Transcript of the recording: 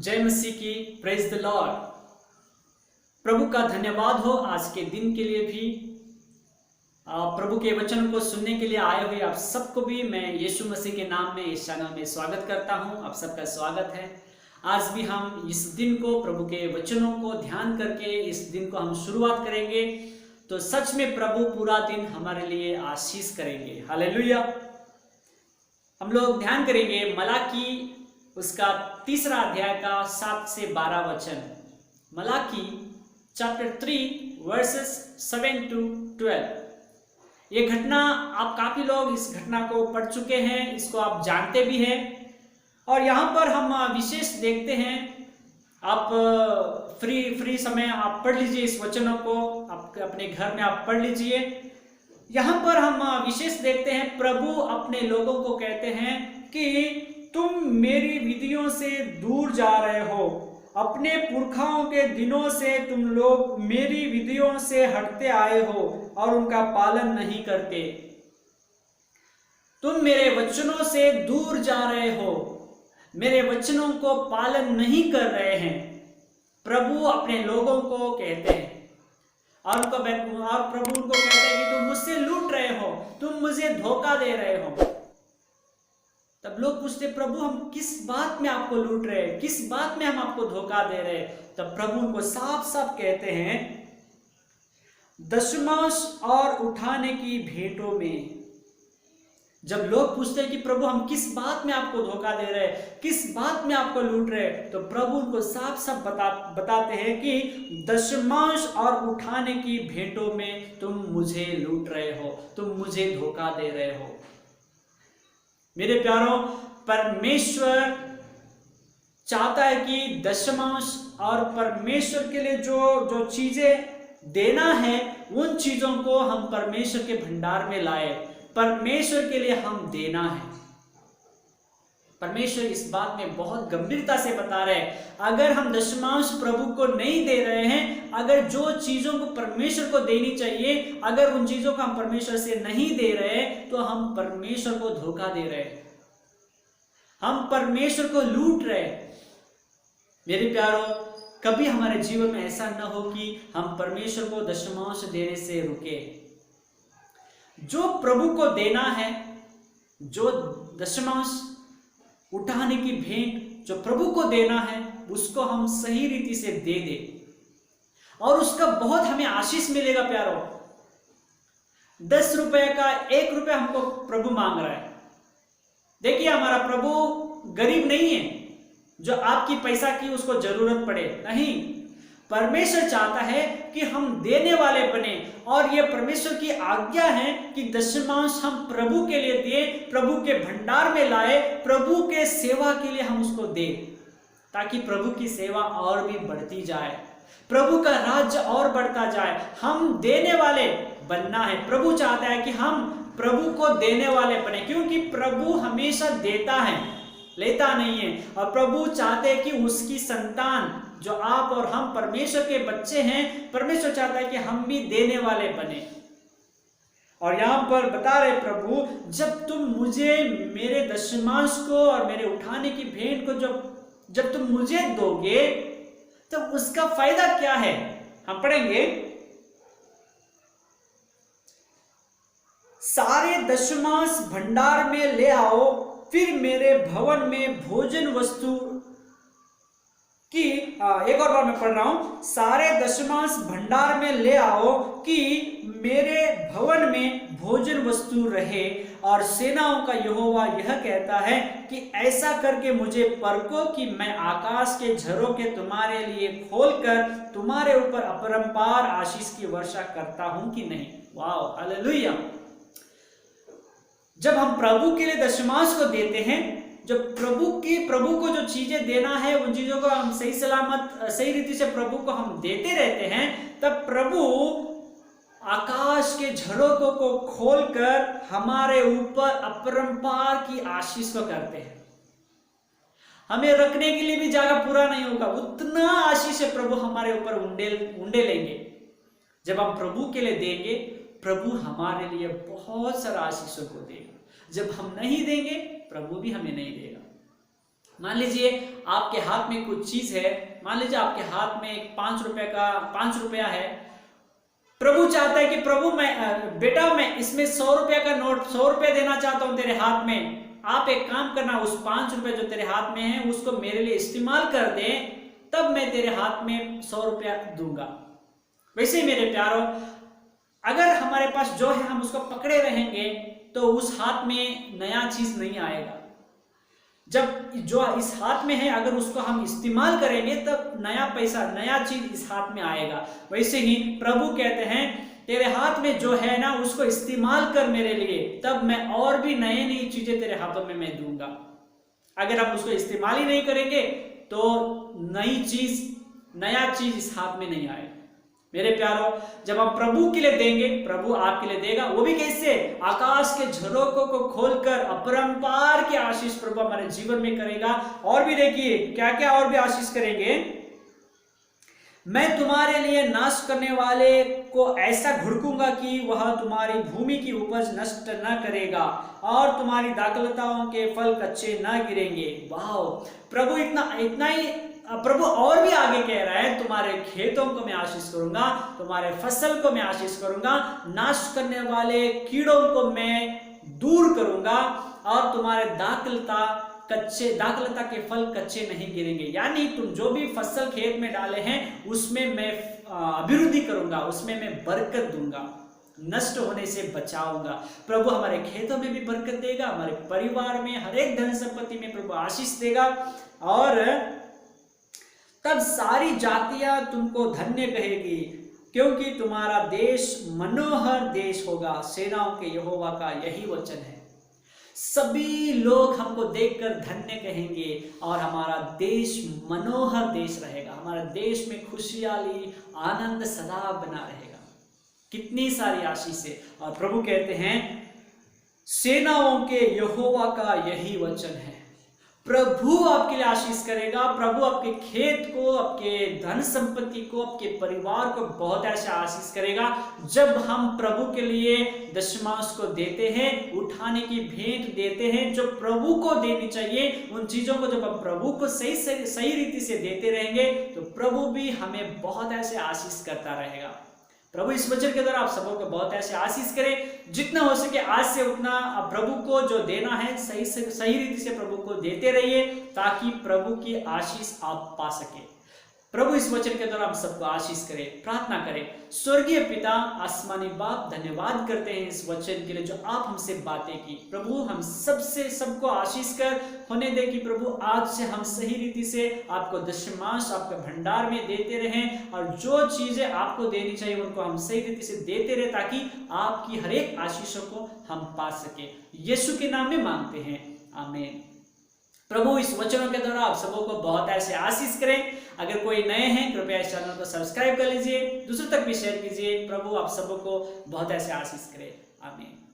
जय मसीह की। Praise the Lord. प्रभु का धन्यवाद हो आज के दिन के लिए भी। प्रभु के वचन को सुनने के लिए आए हुए आप सबको भी मैं यीशु मसीह के नाम में इस चैनल में स्वागत करता हूं। आप सबका स्वागत है। आज भी हम इस दिन को प्रभु के वचनों को ध्यान करके इस दिन को हम शुरुआत करेंगे। तो सच में प्रभु पूरा दिन हमारे लिए आशीष करेंगे। हालेलुया। हम लोग ध्यान करेंगे मलाकी उसका 3 अध्याय का 7 से 12 वचन। Malachi chapter 3 versus 7 to 12। ये घटना आप काफी लोग इस घटना को पढ़ चुके हैं, इसको आप जानते भी हैं। और यहाँ पर हम विशेष देखते हैं, आप फ्री समय आप पढ़ लीजिए इस वचनों को, आप अपने घर में आप पढ़ लीजिए। यहाँ पर हम विशेष देखते हैं प्रभु अपने लोगों को कहते हैं कि तुम मेरी विधियों से दूर जा रहे हो। अपने पुरखाओं के दिनों से तुम लोग मेरी विधियों से हटते आए हो और उनका पालन नहीं करते। तुम मेरे वचनों से दूर जा रहे हो, मेरे वचनों को पालन नहीं कर रहे हैं। प्रभु अपने लोगों को कहते हैं और प्रभु उनको कहते हैं कि तुम मुझसे लूट रहे हो, तुम मुझे धोखा दे रहे हो। तब लोग पूछते प्रभु हम किस बात में आपको लूट रहे हैं, किस बात में हम आपको धोखा दे रहे हैं। तब प्रभु उनको साफ साफ कहते हैं दशमांश और उठाने की भेंटों में। जब लोग पूछते हैं कि प्रभु हम किस बात में आपको धोखा दे रहे हैं, किस बात में आपको लूट रहे हैं, तो प्रभु उनको साफ साफ बताते हैं कि दशमांश और उठाने की भेंटों में तुम मुझे लूट रहे हो, तुम मुझे धोखा दे रहे हो। मेरे प्यारों, परमेश्वर चाहता है कि दशमांश और परमेश्वर के लिए जो चीजें देना है उन चीजों को हम परमेश्वर के भंडार में लाए। परमेश्वर के लिए हम देना है। परमेश्वर इस बात में बहुत गंभीरता से बता रहे हैं, अगर हम दशमांश प्रभु को नहीं दे रहे हैं, अगर जो चीजों को परमेश्वर को देनी चाहिए, अगर उन चीजों को हम परमेश्वर से नहीं दे रहे तो हम परमेश्वर को धोखा दे रहे हैं, हम परमेश्वर को लूट रहे हैं। मेरे प्यारों, कभी हमारे जीवन में ऐसा न हो कि हम परमेश्वर को दशमांश देने से रुके। जो प्रभु को देना है, जो दशमांश उठाने की भेंट जो प्रभु को देना है, उसको हम सही रीति से दे दे और उसका बहुत हमें आशीष मिलेगा। प्यारों, 10 रुपए का 1 रुपया हमको प्रभु मांग रहा है। देखिए, हमारा प्रभु गरीब नहीं है जो आपकी पैसा की उसको जरूरत पड़े, नहीं। परमेश्वर चाहता है कि हम देने वाले बने और यह परमेश्वर की आज्ञा है कि दशमांश हम प्रभु के लिए दें, प्रभु के भंडार में लाए, प्रभु के सेवा के लिए हम उसको दें, ताकि प्रभु की सेवा और भी बढ़ती जाए, प्रभु का राज्य और बढ़ता जाए। हम देने वाले बनना है। प्रभु चाहता है कि हम प्रभु को देने वाले बने, क्योंकि प्रभु हमेशा देता है, लेता नहीं है। और प्रभु चाहते हैं कि उसकी संतान जो आप और हम परमेश्वर के बच्चे हैं, परमेश्वर चाहता है कि हम भी देने वाले बने। और यहां पर बता रहे प्रभु, जब तुम मुझे मेरे दशमांश को और मेरे उठाने की भेंट को जब तुम मुझे दोगे तो उसका फायदा क्या है। हम पढ़ेंगे, सारे दशमांश भंडार में ले आओ, फिर मेरे भवन में भोजन वस्तु कि एक और बार मैं पढ़ रहा हूं, सारे दशमांश भंडार में ले आओ कि मेरे भवन में भोजन वस्तु रहे। और सेनाओं का यहोवा यह कहता है कि ऐसा करके मुझे परखो कि मैं आकाश के झरोखे तुम्हारे लिए खोलकर तुम्हारे ऊपर अपरंपार आशीष की वर्षा करता हूं कि नहीं। वाह, हालेलुया। जब हम प्रभु के लिए दशमांश को देते हैं, जब प्रभु को जो चीजें देना है उन चीजों को हम सही सलामत सही रीति से प्रभु को हम देते रहते हैं, तब प्रभु आकाश के झरोखों को खोलकर हमारे ऊपर अपरंपार की आशीष को करते हैं। हमें रखने के लिए भी जगह पूरा नहीं होगा, उतना आशीष है प्रभु हमारे ऊपर उंडे लेंगे। जब हम प्रभु के लिए देंगे, प्रभु हमारे लिए बहुत सारा आशीषों को देगा। जब हम नहीं देंगे, प्रभु भी हमें नहीं देगा। मान लीजिए आपके हाथ में कुछ चीज है, मान लीजिए आपके हाथ में एक 5 रुपया है। प्रभु चाहता है कि प्रभु बेटा मैं इसमें 100 रुपया का नोट 100 रुपया देना चाहता हूं तेरे हाथ में। आप एक काम करना, उस 5 रुपए जो तेरे हाथ में है उसको मेरे लिए इस्तेमाल कर दे, तब मैं तेरे हाथ में 100 रुपया दूंगा। वैसे ही मेरे प्यारों, अगर हमारे पास जो है हम उसको पकड़े रहेंगे तो उस हाथ में नया चीज नहीं आएगा। जब जो इस हाथ में है अगर उसको हम इस्तेमाल करेंगे तब नया पैसा, नया चीज इस हाथ में आएगा। वैसे ही प्रभु कहते हैं तेरे हाथ में जो है ना उसको इस्तेमाल कर मेरे लिए, तब मैं और भी नई नई चीजें तेरे हाथों में मैं दूंगा। अगर हम उसको इस्तेमाल ही नहीं करेंगे तो नया चीज इस हाथ में नहीं आएगा। मेरे प्यारों, जब हम प्रभु के लिए देंगे, प्रभु आपके लिए देगा। वो भी कैसे? आकाश के झरोकों को खोलकर अपरंपार की आशीष प्रभु हमारे जीवन में करेगा। और भी देखिए क्या क्या और भी आशीष करेंगे। मैं तुम्हारे लिए नाश करने वाले को ऐसा घुड़कूंगा कि वह तुम्हारी भूमि की उपज नष्ट न करेगा और तुम्हारी दाखलताओं के फल कच्चे न गिरेंगे। वाह, प्रभु इतना ही प्रभु और भी आगे कह रहा है, तुम्हारे खेतों को मैं आशीष करूंगा, तुम्हारे फसल को मैं आशीष करूंगा, नाश करने वाले कीड़ों को मैं दूर करूंगा और तुम्हारे दाखलता के फल कच्चे नहीं गिरेंगे। यानी तुम जो भी फसल खेत में डाले हैं उसमें मैं अभिवृद्धि करूंगा, उसमें मैं बरकत दूंगा, नष्ट होने से बचाऊंगा। प्रभु हमारे खेतों में भी बरकत देगा, हमारे परिवार में हर एक धन संपत्ति में प्रभु आशीष देगा। और तब सारी जातियां तुमको धन्य कहेगी, क्योंकि तुम्हारा देश मनोहर देश होगा। सेनाओं के यहोवा का यही वचन है। सभी लोग हमको देखकर धन्य कहेंगे और हमारा देश मनोहर देश रहेगा। हमारा देश में खुशहाली, आनंद सदा बना रहेगा। कितनी सारी आशीष है। और प्रभु कहते हैं सेनाओं के यहोवा का यही वचन है। प्रभु आपके लिए आशीष करेगा। प्रभु आपके खेत को, आपके धन संपत्ति को, आपके परिवार को बहुत ऐसा आशीष करेगा जब हम प्रभु के लिए दशमांश को देते हैं, उठाने की भेंट देते हैं जो प्रभु को देनी चाहिए। उन चीजों को जब हम प्रभु को सही रीति से देते रहेंगे तो प्रभु भी हमें बहुत ऐसे आशीष करता रहेगा। प्रभु इस वचन के द्वारा आप सबों को बहुत ऐसे आशीष करें। जितना हो सके आज से उतना प्रभु को जो देना है सही रीति से प्रभु को देते रहिए, ताकि प्रभु की आशीष आप पा सके। प्रभु इस वचन के द्वारा हम सबको आशीष करें। प्रार्थना करें। स्वर्गीय पिता, आसमानी बाप, धन्यवाद करते हैं इस वचन के लिए जो आप हमसे बातें की। प्रभु हम सबको आशीष कर होने दे कि प्रभु आज से हम सही रीति से आपको दशमांश आपके भंडार में देते रहें और जो चीजें आपको देनी चाहिए उनको हम सही रीति से देते रहे, ताकि आपकी हर एक आशीषों को हम पा सके। यीशु के नाम में मांगते हैं, आमीन। प्रभु इस वचनों के द्वारा आप सबों को बहुत ऐसे आशीष करें। अगर कोई नए हैं कृपया इस चैनल को सब्सक्राइब कर लीजिए, दूसरों तक भी शेयर कीजिए। प्रभु आप सबों को बहुत ऐसे आशीष करें, आमीन।